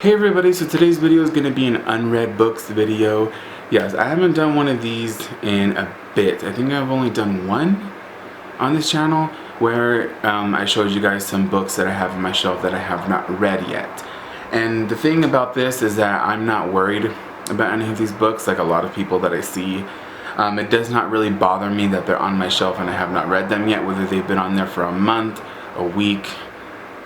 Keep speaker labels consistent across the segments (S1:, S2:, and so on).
S1: Hey everybody, so today's video is going to be an unread books video. Yes, I haven't done one of these in a bit. I think I've only done one on this channel where I showed you guys some books that I have on my shelf that I have not read yet. And the thing about this is that I'm not worried about any of these books like a lot of people that I see. It does not really bother me that they're on my shelf and I have not read them yet, whether they've been on there for a month, a week,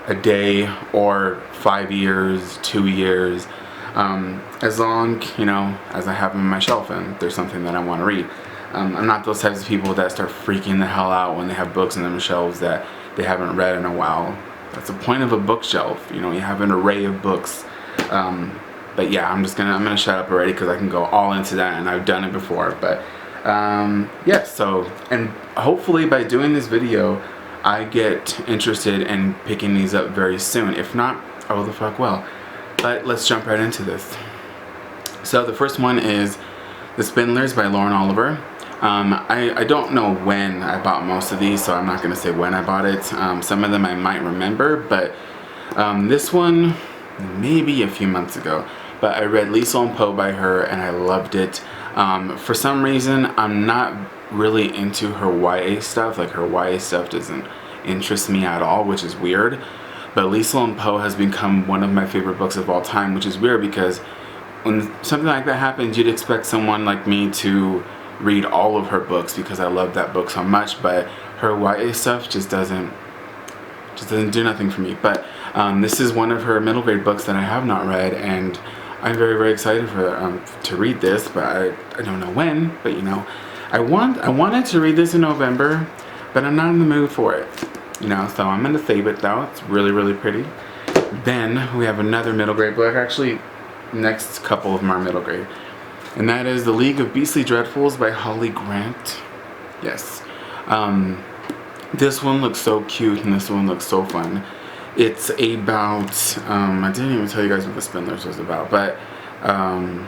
S1: a day, or 5 years, 2 years, as long, as I have them on my shelf and there's something that I want to read. I'm not those types of people that start freaking the hell out when they have books on their shelves that they haven't read in a while. That's the point of a bookshelf. You have an array of books. But yeah, I'm gonna shut up already because I can go all into that and I've done it before. But yeah, so, and hopefully by doing this video I get interested in picking these up very soon. If not, oh the fuck well. But let's jump right into this. So the first one is The Spindlers by Lauren Oliver. I don't know when I bought most of these, so I'm not going to say when I bought it. Some of them I might remember, but this one maybe a few months ago. But I read Liesl and Poe by her and I loved it. For some reason, I'm not really into her YA stuff. Like, her YA stuff doesn't interest me at all, which is weird. But Liesl and Poe has become one of my favorite books of all time, which is weird because when something like that happens, you'd expect someone like me to read all of her books because I love that book so much. But her YA stuff just doesn't do nothing for me. But this is one of her middle grade books that I have not read, and I'm very, very excited for to read this, but I don't know when. But I wanted to read this in November, but I'm not in the mood for it. So I'm gonna save it though. It's really, really pretty. Then we have another middle grade book. Actually, next couple of them are middle grade, and that is The League of Beastly Dreadfuls by Holly Grant. Yes. This one looks so cute and this one looks so fun. It's about, I didn't even tell you guys what The Spindlers was about, but a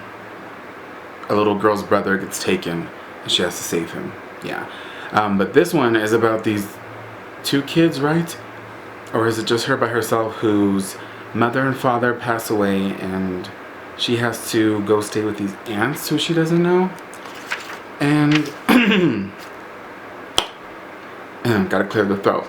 S1: little girl's brother gets taken and she has to save him. Yeah. But this one is about these two kids, right? Or is it just her by herself whose mother and father pass away and she has to go stay with these aunts who she doesn't know? And gotta clear the throat.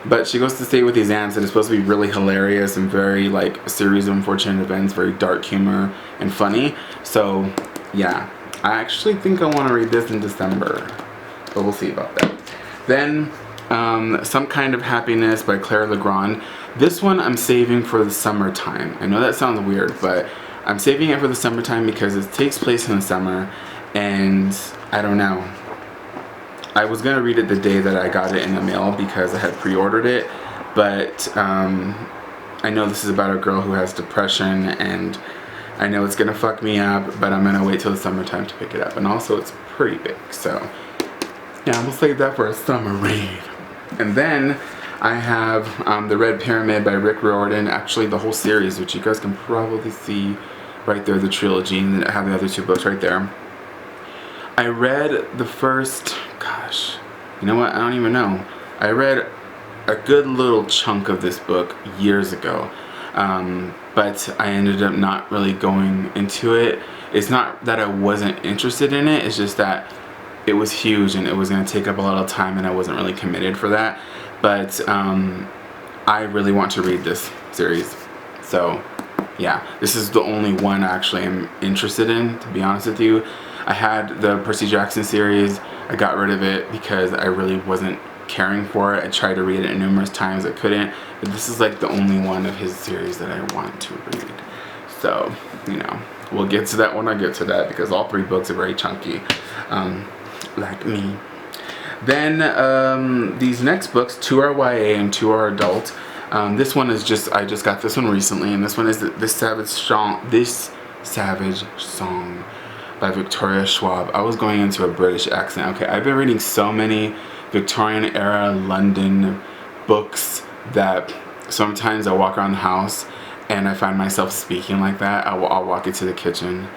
S1: But she goes to stay with these aunts and it's supposed to be really hilarious and very like a series of unfortunate events, very dark humor and funny. So yeah, I actually think I want to read this in December, but we'll see about that. Then Some Kind of Happiness by Claire Legrand. This one I'm saving for the summertime. I know that sounds weird, but I'm saving it for the summertime because it takes place in the summer, and I don't know. I was gonna read it the day that I got it in the mail because I had pre-ordered it, but I know this is about a girl who has depression, and I know it's gonna fuck me up, but I'm gonna wait till the summertime to pick it up. And also it's pretty big, so yeah, we'll save that for a summer read. And then I have The Red Pyramid by Rick Riordan, actually the whole series, which you guys can probably see right there, the trilogy, and I have the other two books right there. I read the first, gosh, you know what, I don't even know. I read a good little chunk of this book years ago, but I ended up not really going into it. It's not that I wasn't interested in it, it's just that it was huge and it was going to take up a lot of time and I wasn't really committed for that. But I really want to read this series. So yeah, this is the only one actually I'm interested in, to be honest with you. I had the Percy Jackson series. I got rid of it because I really wasn't caring for it. I tried to read it numerous times, I couldn't. But this is like the only one of his series that I want to read. So, we'll get to that when I get to that because all three books are very chunky, like me. Then these next books, two are YA and two are adult. This one is I just got this one recently, and this one is This Savage Song by Victoria Schwab. I was going into a British accent. Okay, I've been reading so many Victorian era London books that sometimes I walk around the house and I find myself speaking like that. I'll walk into the kitchen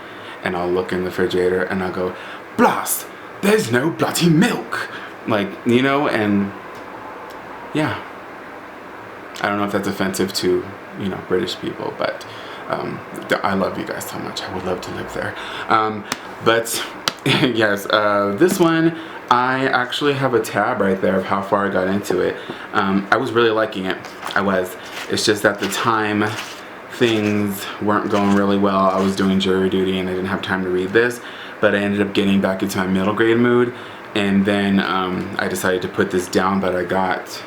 S1: and I'll look in the refrigerator and I'll go, "Blast, there's no bloody milk." Like, and yeah. I don't know if that's offensive to you know, British people, but I love you guys so much. I would love to live there. But yes, this one, I actually have a tab right there of how far I got into it. I was really liking it. I was. It's just at the time things weren't going really well. I was doing jury duty and I didn't have time to read this, but I ended up getting back into my middle grade mood, and then I decided to put this down, but I got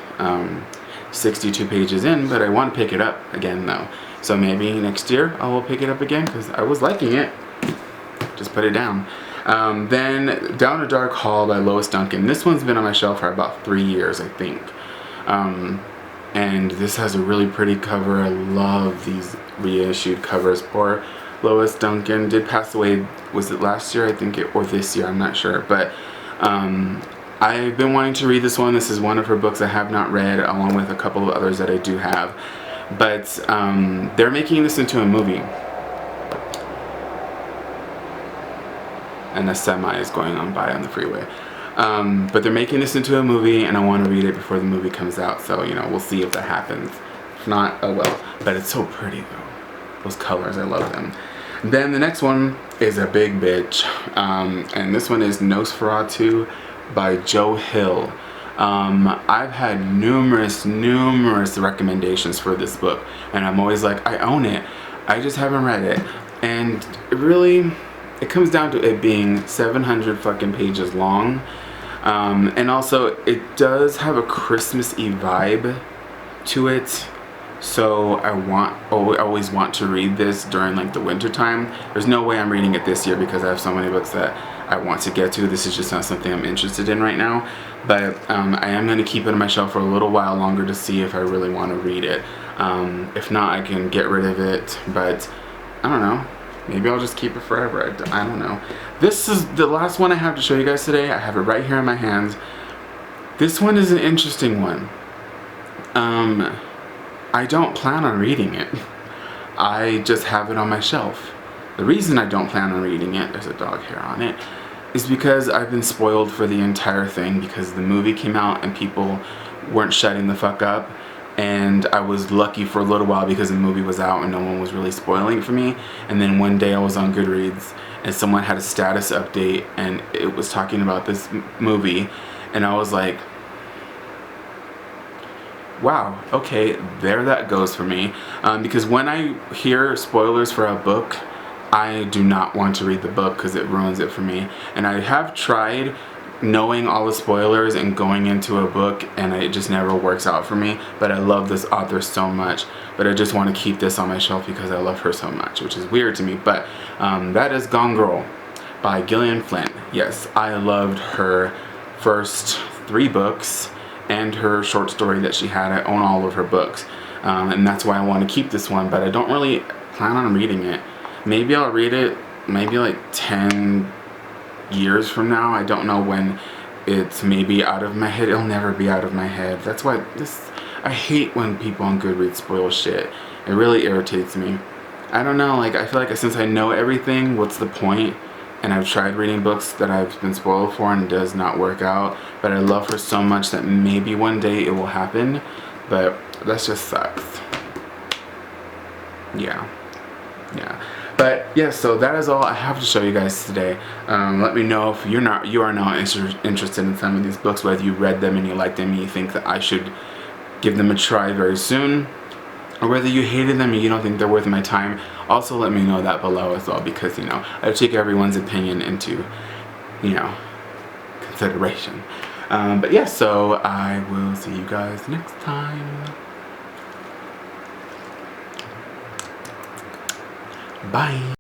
S1: 62 pages in, but I want to pick it up again though. So maybe next year I will pick it up again because I was liking it. Just put it down. Then Down a Dark Hall by Lois Duncan. This one's been on my shelf for about 3 years, I think. And this has a really pretty cover. I love these reissued covers. Poor Lois Duncan did pass away, was it last year I think, or this year, I'm not sure. But I've been wanting to read this one. This is one of her books I have not read, along with a couple of others that I do have. But they're making this into a movie. And a semi is going on by on the freeway. But they're making this into a movie, and I want to read it before the movie comes out. So, you know, we'll see if that happens. If not, oh well. But it's so pretty, though. Those colors, I love them. Then the next one is a big bitch. And this one is Nosferatu by Joe Hill. I've had numerous recommendations for this book. And I'm always like, I own it. I just haven't read it. And it comes down to it being 700 fucking pages long. And also, it does have a Christmassy vibe to it. So I always want to read this during like the winter time. There's no way I'm reading it this year because I have so many books that I want to get to. This is just not something I'm interested in right now. But I am going to keep it on my shelf for a little while longer to see if I really want to read it. If not, I can get rid of it. But I don't know. Maybe I'll just keep it forever. I don't know. This is the last one I have to show you guys today. I have it right here in my hands. This one is an interesting one. I don't plan on reading it. I just have it on my shelf. The reason I don't plan on reading it, there's a dog hair on it, is because I've been spoiled for the entire thing because the movie came out and people weren't shutting the fuck up. And I was lucky for a little while because the movie was out and no one was really spoiling it for me. And then one day I was on Goodreads and someone had a status update and it was talking about this movie, and I was like, wow, okay, there that goes for me. Because when I hear spoilers for a book, I do not want to read the book because it ruins it for me. And I have tried knowing all the spoilers and going into a book, and it just never works out for me. But I love this author so much, but I just want to keep this on my shelf because I love her so much, which is weird to me. But that is Gone Girl by Gillian Flynn. Yes, I loved her first 3 books and her short story that she had. I own all of her books, and that's why I want to keep this one, but I don't really plan on reading it. Maybe I'll read it maybe like 10 years from now. I don't know when it's maybe out of my head. It'll never be out of my head. That's why I hate when people on Goodreads spoil shit. It really irritates me. I don't know, like I feel like since I know everything, what's the point? And I've tried reading books that I've been spoiled for and it does not work out. But I love her so much that maybe one day it will happen. But that just sucks. Yeah. But yeah, so that is all I have to show you guys today. Let me know if you are not interested in some of these books, whether you read them and you like them and you think that I should give them a try very soon, or whether you hated them and you don't think they're worth my time. Also let me know that below as well, because you know I take everyone's opinion into consideration. But yeah, so I will see you guys next time. Bye.